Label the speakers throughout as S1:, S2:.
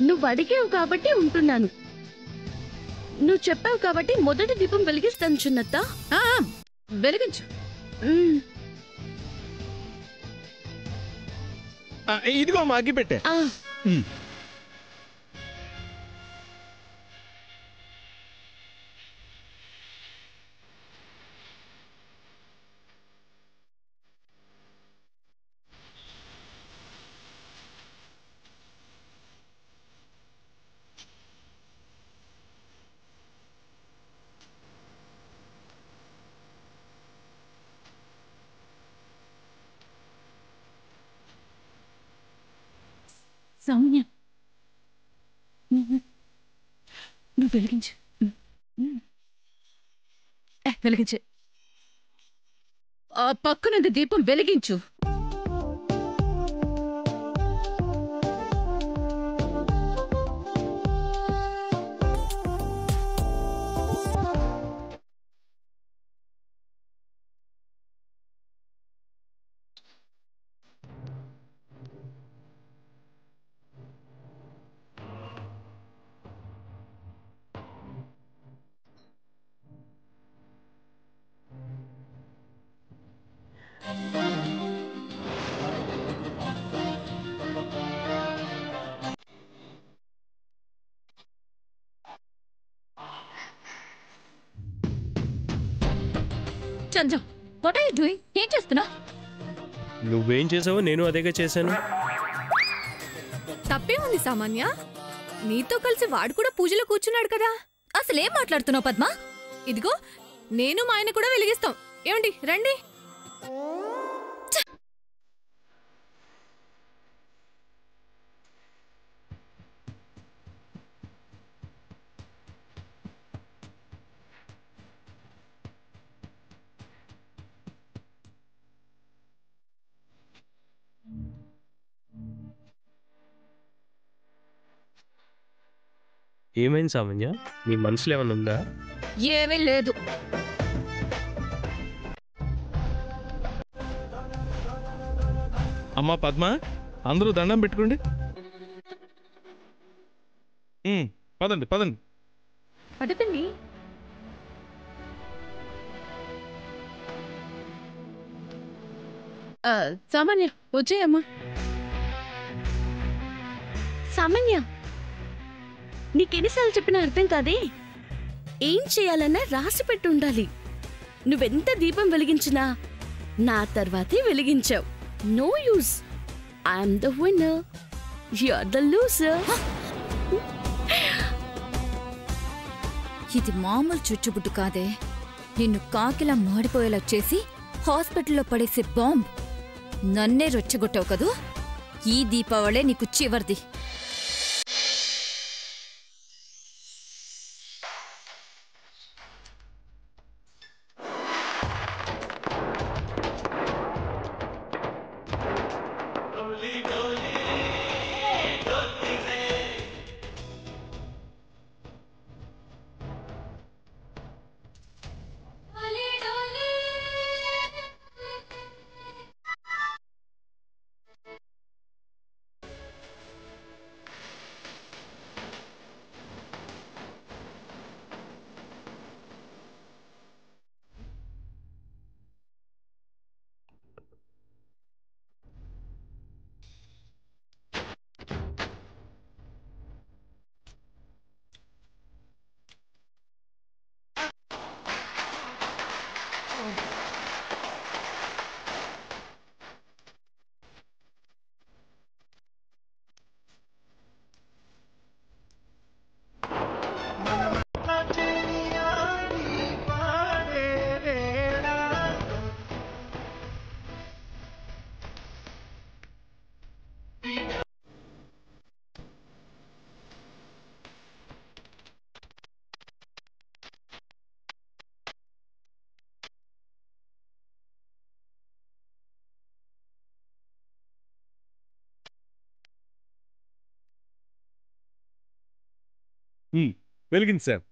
S1: నువ్వు అడిగావు కాబట్టి ఉంటున్నాను. నువ్వు చెప్పావు కాబట్టి మొదటి దీపం వెలిగిస్తాను చిన్నత్త.
S2: వెలిగించు.
S3: ఇదిగో మా అగ్గి పెట్టే.
S1: సౌమ్య, నువ్వు వెలిగించు.
S2: వెలిగించు. ఆ పక్కనుంది దీపం వెలిగించు. చంద్ర, వాట్ ఆర్ యు డూయింగ్? ఏం చేస్తున్నా?
S4: నువ్వేం చేసావో నేను అదేగా చేశాను.
S5: తప్పే ఉంది సామాన్య. నీతో కలిసి వాడు కూడా పూజలో కూర్చున్నాడు కదా. అసలేం మాట్లాడుతున్నావు పద్మ? ఇదిగో నేను మా ఆయన కూడా వెలిగిస్తాం. ఏమండి రండి.
S4: ఏమైంది సామాన్య? నీ మనసులో ఏమైనా ఉందా?
S2: ఏమీ లేదు.
S3: అమ్మా పద్మ, అందరూ దండం పెట్టుకోండి. పదండి పదండి.
S1: పడకండి.
S2: సామాన్య వచ్చేయమ్మా.
S1: సామాన్య, నీకెన్నిసార్లు చెప్పినా అర్థం కాదే. ఏం చేయాలన్నా రాసి పెట్టి ఉండాలి. నువ్వెంత దీపం వెలిగించినా నా తర్వాతే వెలిగించావు. No use. I'm the winner, you are the loser.
S5: ఇది మామూలు చుచ్చుబుట్టు కాదే. నిన్ను కాకిలా మాడిపోయేలా చేసి హాస్పిటల్లో పడేసే బాంబ్. నన్నే రొచ్చగొట్టావు కదూ. ఈ దీపావళే నీకు చివరిది.
S3: వెలిగింది సార్.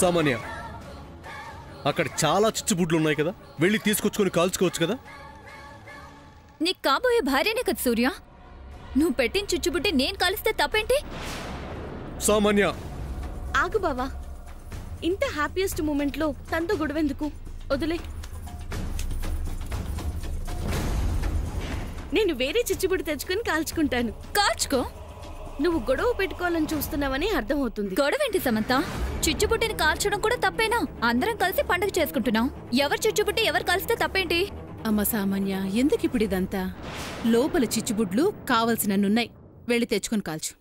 S6: సామాన్య, అక్కడ చాలా చిచ్చుబుడ్లు ఉన్నాయి కదా, వెళ్ళి తీసుకొచ్చుకొని కాల్చుకోవచ్చు కదా.
S5: నీకు కాబోయే భార్యనే కదా సూర్య. నువ్వు పెట్టిన చుచ్చుబుట్టి నేను కాలిస్తే తప్పేంటి?
S6: సామాన్య,
S1: ఆగు బావా, ఇంత హ్యాపీయెస్ట్ మూమెంట్ లో తనతో గొడవెందుకు? వదిలే. నేను వేరే చిచ్చుబుడి తెచ్చుకుని కాల్చుకుంటాను.
S5: కాల్చుకో.
S1: నువ్వు గొడవ పెట్టుకోవాలని చూస్తున్నావని అర్థమవుతుంది.
S5: గొడవేంటి సమంత? చుచ్చుబుట్టిని కాల్చడం కూడా తప్పేనా? అందరం కలిసి పండుగ చేసుకుంటున్నాం. ఎవరు చుచ్చుబుట్టి ఎవరు కలిస్తే తప్పేంటి?
S2: అమ్మ సామాన్య, ఎందుకు ఇప్పుడు ఇదంతా? లోపల చిచ్చుబుడ్లు కావలసినన్నున్నాయి, వెళ్ళి తెచ్చుకొని కాల్చు.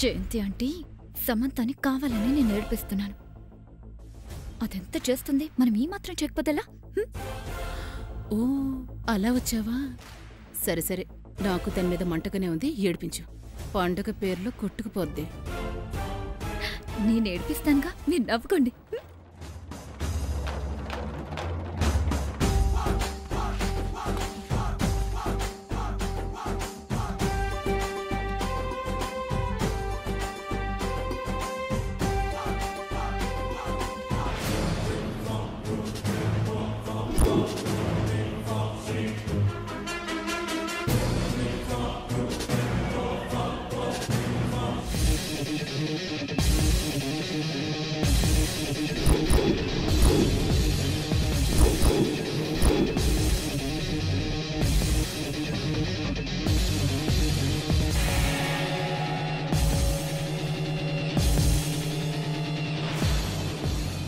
S5: జయంతి ఆంటీ సమంతని కావాలని నేను ఏడిపిస్తున్నాను. అదెంత చేస్తుంది, మనం ఈ మాత్రం చేయకపోతేలా?
S2: ఓ, అలా వచ్చావా? సరే సరే, నాకు తన మీద మంటగానే ఉంది, ఏడిపించు. పండగ పేర్లో కొట్టుకుపోద్ది.
S5: నేను ఏడిపిస్తానుగా, మీరు నవ్వుకోండి.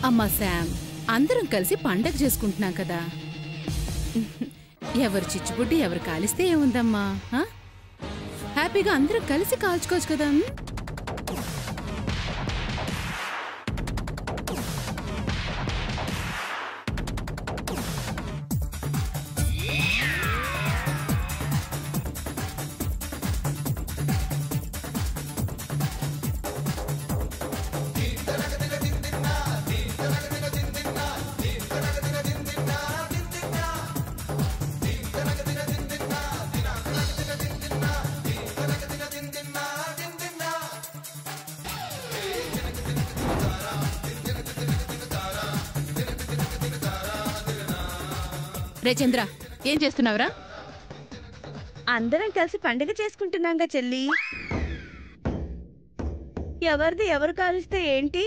S2: అమ్మా శామ్, అందరం కలిసి పండగ చేసుకుంటున్నాం కదా. ఎవరు చిచ్చుబుడ్డి ఎవరు కాలిస్తే ఏముందమ్మా? హ్యాపీగా అందరం కలిసి కాల్చుకోవచ్చు కదా. రే చంద్ర, ఏం చేస్తున్నావురా?
S1: అందరం కలిసి పండుగ చేసుకుంటున్నాంగా చెల్లి. ఎవరిది ఎవరు కాలుస్తే ఏంటి?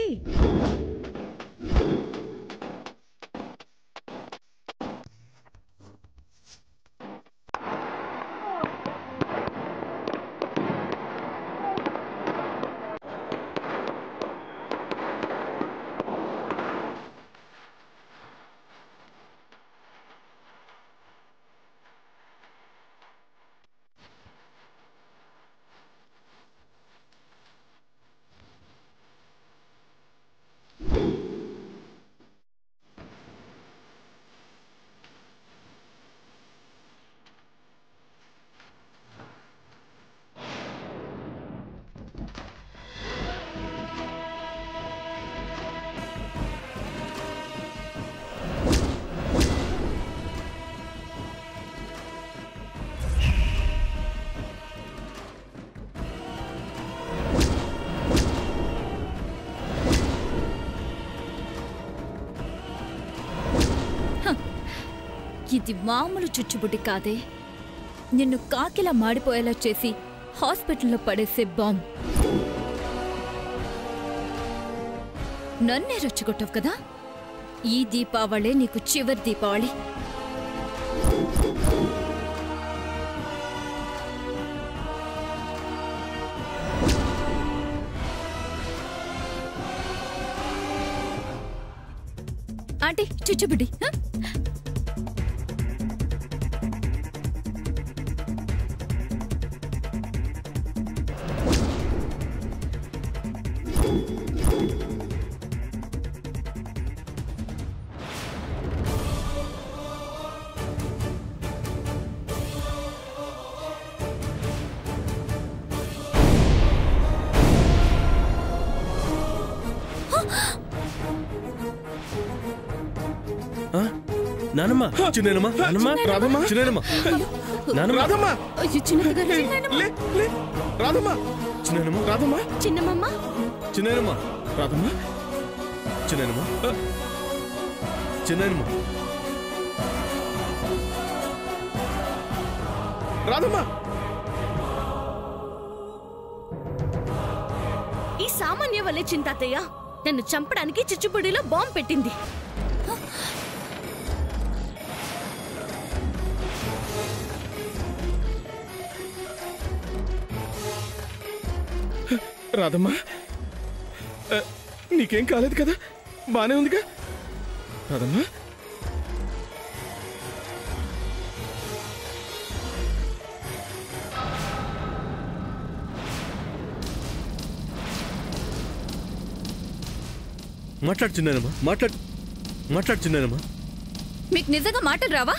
S5: ఇది మామూలు చుచ్చుబుడ్డి కాదే, నిన్ను కాకిలా మాడిపోయేలా చేసి హాస్పిటల్లో పడేసే బాంబ్. నన్నే రెచ్చగొట్టావు కదా. ఈ దీపావళే నీకు చివరి దీపావళి. ఆంటీ, చుచ్చుబుడ్డి.
S4: నానమ్మ,
S6: చిన్నమ్మ,
S4: నానమ్మ,
S6: రాధమ్మ, చిన్నమ్మ,
S4: నానమ్మ,
S6: రాధమ్మ,
S2: చిన్నగా
S6: రాధమ్మ, చిన్నమ్మ, రాధమ్మ,
S1: చిన్నమ్మ,
S6: చిన్నమ్మ,
S3: రాధమ్మా
S6: చిన్నాయనమ్మా చిన్నాయనమ్మా
S3: రాధమ్మా
S1: ఈ సామాన్య వల్లే చింతాతయ్య నన్ను చంపడానికి చిచ్చుపుడిలో బాంబు పెట్టింది.
S3: రాధమ్మా నీకేం కాలేదు కదా? బానే ఉందిగా రాధమ్మా?
S6: మాట్లాడు చిన్నాయనమ్మా మాట్లాడు చిన్నాయనమ్మా.
S5: మీకు నిజంగా మాటలు రావా?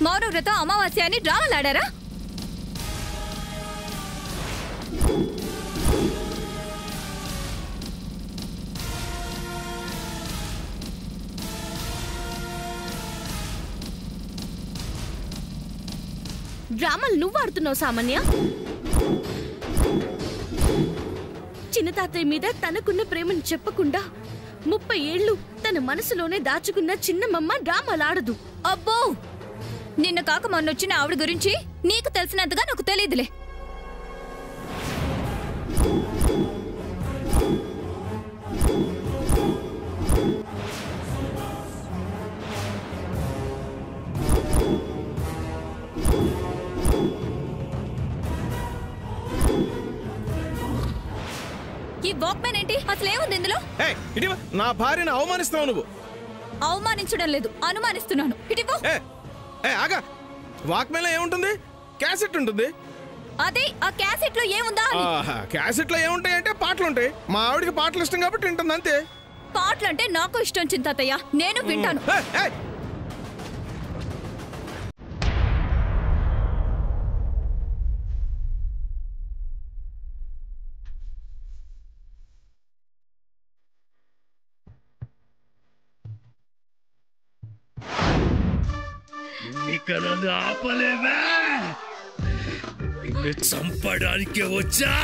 S5: మౌనవ్రతం అమావాస్య అని డ్రామాలాడారా?
S1: డ్రామాలు నువ్వు ఆడుతున్నావు సామాన్య. చిన్న తాతయ్య మీద తనకున్న ప్రేమను చెప్పకుండా 30 ఏళ్ళు తన మనసులోనే దాచుకున్న చిన్నమ్మ డ్రామాలాడదు.
S5: అబ్బో, నిన్న కాక మొన్నొచ్చిన ఆవిడ గురించి నీకు తెలిసినంతగా నాకు తెలియదులే. ఈ వాక్మెన్ ఏంటి? అసలు ఏముంది ఇందులో?
S3: నా భార్యను అవమానిస్తున్నావు నువ్వు.
S5: అవమానించడం లేదు, అనుమానిస్తున్నాను. ఇటిపో.
S3: ఆగా, వాక్మెన్ లో ఏముంటుంది? క్యాసెట్ ఉంటుంది.
S5: అదే ఆ క్యాసెట్ లో ఏముందా?
S3: క్యాసెట్ లో ఏముంటాయంటే పాటలు ఉంటాయి. మా ఆవిడికి పాటలు ఇష్టం కాబట్టి వింటుంది అంతే.
S5: పాటలంటే నాకు ఇష్టం చింతాతయ్య, నేను వింటాను.
S4: నన్ను ఆపలేవా? నిన్ను చంపడానికి వచ్చా.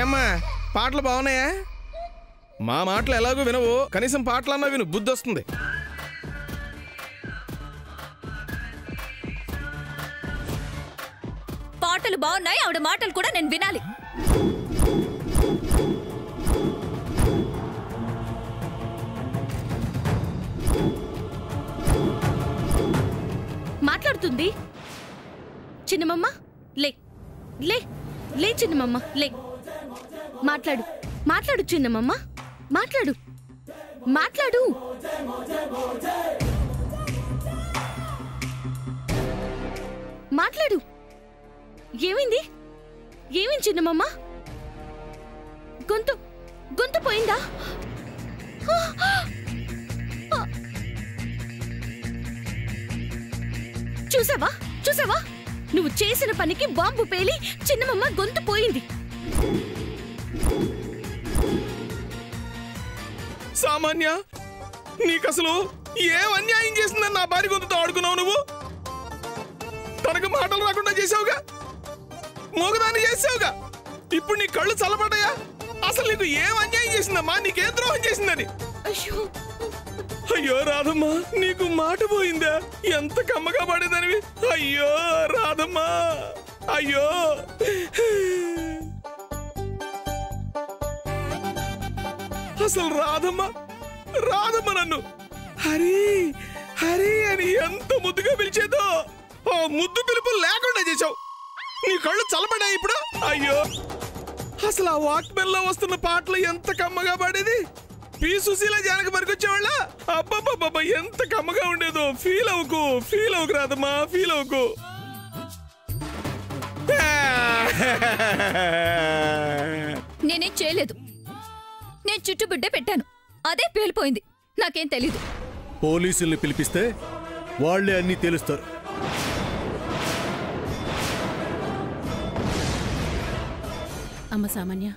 S3: ఏమ్మా, పాటలు బాగున్నాయా? మా మాటలు ఎలాగో వినవు, కనీసం పాటలన్నా విను, బుద్ధి వస్తుంది.
S5: పాటలు బాగున్నాయి, ఆవిడ మాటలు కూడా నేను వినాలి.
S1: మాట్లాడుతుంది. చిన్నమ్మ లే లే లే చిన్నమ్మ లే. మాట్లాడు మాట్లాడు చిన్నమ్మ, మాట్లాడు మాట్లాడు. మాట్లాడు. ఏమైంది? ఏమైంది చిన్నమ్మ? గొంతు గొంతు పోయిందా? చూసావా చూసావా, నువ్వు చేసిన పనికి బాంబు పేలి చిన్నమ్మ గొంతు పోయింది.
S3: సామాన్య, నీకసలు ఏం అన్యాయం చేసిందని నా భార్య గొంతుతో ఆడుకున్నావు నువ్వు? తనకు మాటలు రాకుండా చేసావుగా, మోగదాన్ని చేసావుగా. ఇప్పుడు నీ కళ్ళు చల్లబడ్డాయా? అసలు నీకు ఏం అన్యాయం చేసిందమ్మా? నీకేం ద్రోహం చేసిందని? అయ్యో రాధమ్మా, నీకు మాట పోయిందా? ఎంత కమ్మగా పడేదానివి. అయ్యో రాధమ్మా, అయ్యో. అసలు రాధమ్మ నన్ను హరి హరి అని ఎంత ముద్దుగా పిలిచేదో, ఆ ముద్దు పిలుపు లేకుండా చేసావు. నీ కళ్ళు చల్లబడ్డాయి ఇప్పుడు. అయ్యో, అసలు ఆ వాక్మెన్ లో వస్తున్న పాటలు ఎంత కమ్మగా పాడేది. పి సుశీల జానకి మరికొచ్చేవాళ్ళ. అబ్బబ్బబ్బబ్బ, ఎంత కమ్మగా ఉండేదో. ఫీల్ అవ్వకు రాదమ్మా, ఫీల్ అవ్వకు.
S5: నేనేం చేయలేదు. నేను చుట్టుబుడ్డే పెట్టాను, అదే పేలిపోయింది. నాకేం తెలీదు.
S6: పోలీసుల్ని పిలిపిస్తే వాళ్లే అన్నీ తెలుస్తారు.
S2: అమ్మ సామాన్య,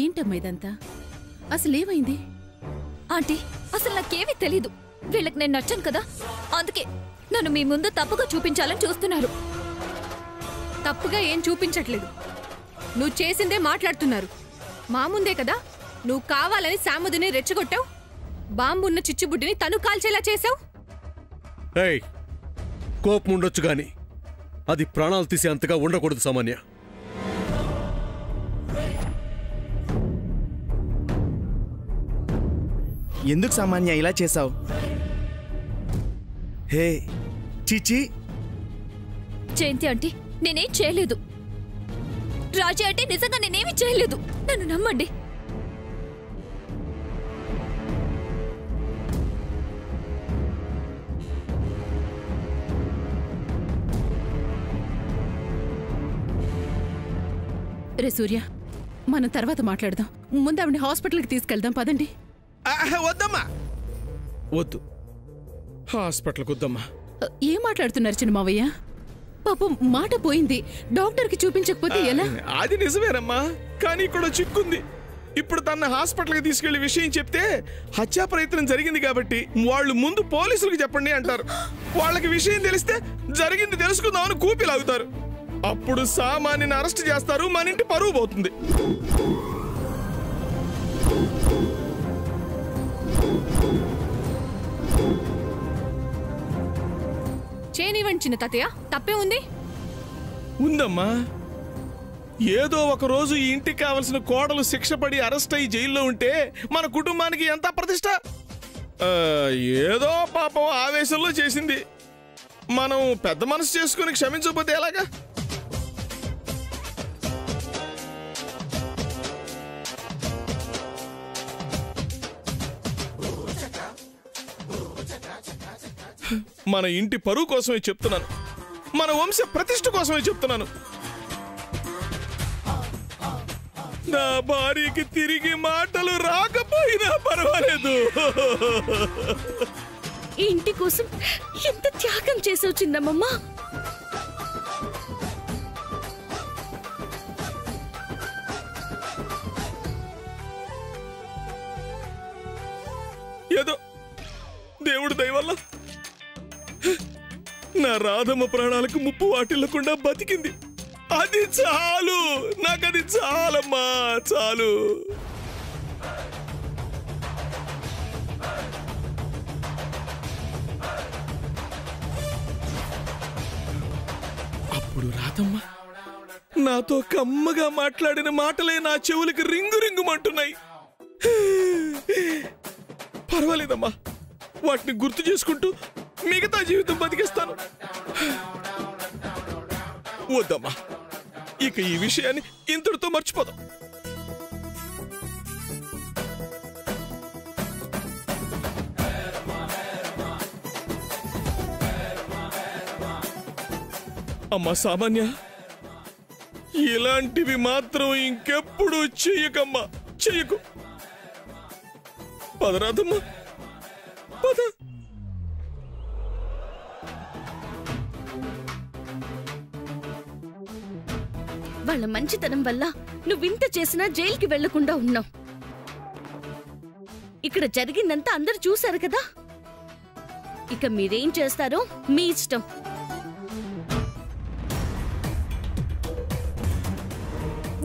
S2: ఏంటమ్మా ఇదంతా? అసలేమైంది?
S5: ఆంటీ, అసలు నాకేమీ తెలీదు. వీళ్ళకి నేను నచ్చాను కదా, అందుకే నన్ను మీ ముందు తప్పుగా చూపించాలని చూస్తున్నారు.
S7: తప్పుగా ఏం చూపించట్లేదు. నువ్వు చేసిందే మాట్లాడుతున్నారు. మా ముందే కదా నువ్వు కావాలని సాముదిని రెచ్చగొట్టావు. బాంబున్న చిచ్చుబుడ్డిని తను కాల్చేలా చేశావు.
S6: ఏయ్, కోపం ఉండొచ్చు గాని అది ప్రాణాలు తీసే అంతగా ఉండకూడదు సామాన్య.
S3: ఎందుకు సామాన్య ఇలా చేశావు? హే చిచి,
S5: జయంతి ఆంటీ, నేనేం చేయలేదు. రాజీ అంటే నిజంగా నేనేమీ చేయలేదు. నన్ను నమ్మండి.
S2: రే సూర్య, మనం తర్వాత మాట్లాడదాం. ముందు ఆవిడ హాస్పిటల్కి తీసుకెళ్దాం, పదండి.
S3: వద్దమ్మా, వద్దు. హాస్పిటల్కి వద్దమ్మా.
S2: ఏం మాట్లాడుతున్నారు చిన్న మావయ్య? పాపం మాట పోయింది. డాక్టర్కి చూపించకపోతే ఎలా?
S3: అది నిజమేనమ్మా, కానీ ఇక్కడ చిక్కుంది. ఇప్పుడు తన హాస్పిటల్కి తీసుకెళ్లి విషయం చెప్తే హత్యా ప్రయత్నం జరిగింది కాబట్టి వాళ్ళు ముందు పోలీసులకు చెప్పండి అంటారు. వాళ్ళకి విషయం తెలిస్తే జరిగింది తెలుసుకుందామని కూపిలాగుతారు. అప్పుడు సామాన్యుని అరెస్ట్ చేస్తారు, మన ఇంటి పరువు పోతుంది.
S7: చేయనివ్వండి చిన్న తాతయ్య, తప్పే ఉంది.
S3: ఉందమ్మా, ఏదో ఒక రోజు ఈ ఇంటికి కావలసిన కోడలు శిక్ష పడి అరెస్ట్ అయ్యి జైల్లో ఉంటే మన కుటుంబానికి ఎంత ప్రతిష్ట. ఏదో పాపం ఆవేశంలో చేసింది. మనం పెద్ద మనసు చేసుకుని క్షమించకపోతే ఎలాగా? మన ఇంటి పరువు కోసమే చెప్తున్నాను, మన వంశ ప్రతిష్ఠ కోసమే చెప్తున్నాను. నా భార్యకి తిరిగి మాటలు రాకపోయినా పర్వాలేదు.
S1: ఈ ఇంటి కోసం ఎంత త్యాగం చేసావు చిన్నమ్మమ్మ.
S3: ఏదో దేవుడి దయ వల్ల నా రాధమ్మ ప్రాణాలకు ముప్పు వాటిల్లకుండా బతికింది. అది చాలు, నాకది చాలమ్మా, చాలు. అప్పుడు రాధమ్మ నాతో కమ్మగా మాట్లాడిన మాటలే నా చెవులకి రింగు రింగుమంటున్నాయి. పర్వాలేదమ్మా, వాటిని గుర్తు చేసుకుంటూ మిగతా జీవితం బతికిస్తాను. వద్దమ్మా, ఇక ఈ విషయాన్ని ఇంతటితో మర్చిపోదాం. అమ్మా సామాన్య, ఇలాంటివి మాత్రం ఇంకెప్పుడు చెయ్యకమ్మా, చెయ్యకు. పదరాదమ్మా, పద.
S1: వాళ్ళ మంచితనం వల్ల నువ్వింత చేసినా జైలుకి వెళ్లకుండా ఉన్నావు. ఇక్కడ జరిగిందంతా అందరూ చూశారు కదా. ఇక మీరేం చేస్తారో మీ ఇష్టం.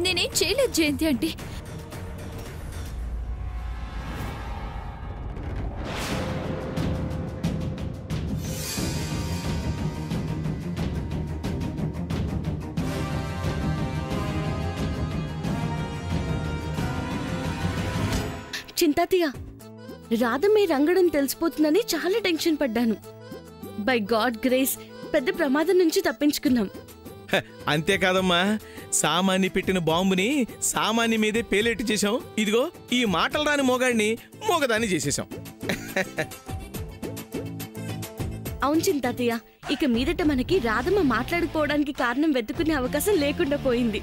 S5: నేనేం చేయలేదు జయంతి ఆంటీ.
S1: చింతాతయ్య, రాధమ్మే రంగడం తెలిసిపోతుందని చాలా టెన్షన్ పడ్డాను. బై గాడ్ గ్రేస్ పెద్ద ప్రమాదం నుంచి తప్పించుకున్నాం.
S3: అంతేకాదమ్మా, సామాన్ని పెట్టిన బాంబుని సామాన్య మీదే పేలేటి చేశాం. ఇదిగో ఈ మాటలు రాని మోగాడిని మోగదాన్ని చేసేశాం.
S1: అవును చింతాతయ్య, ఇక మీదట మనకి రాధమ్మ మాట్లాడుకోవడానికి కారణం వెతుకునే అవకాశం లేకుండా పోయింది.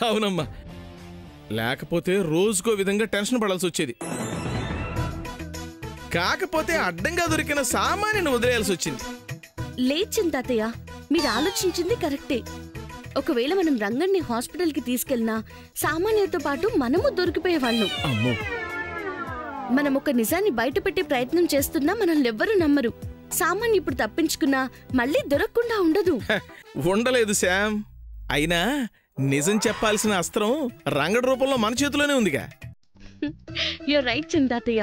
S3: అవునమ్మా, లేకపోతే రోజుకో విధంగా టెన్షన్ పడాల్సి వచ్చేది. కాకపోతే అడ్డంగా దొరికిన సామాన్యుని వదిలేయాల్సి వచ్చింది.
S1: లేచింది తాతయ్య, మీరు ఆలోచించింది కరెక్టే. ఒకవేళ మనం రంగన్ని హాస్పిటల్కి తీసుకెళ్ళినా సామాన్యతో పాటు మనము దొరికిపోయేవాళ్ళం.
S3: అమ్మో,
S1: మనం ఒక నిజాన్ని బయటపెట్టే ప్రయత్నం చేస్తున్నా మనల్ని ఎవ్వరూ నమ్మరు. సామాన్య ఇప్పుడు తప్పించుకున్నా మళ్ళీ దొరకకుండా ఉండదు.
S3: ఉండలేదు శామ్. అయినా నిజం చెప్పాల్సిన అస్త్రం రంగడి రూపంలో మన చేతిలోనే ఉందిగా.
S1: You're right చింతాతయ్య.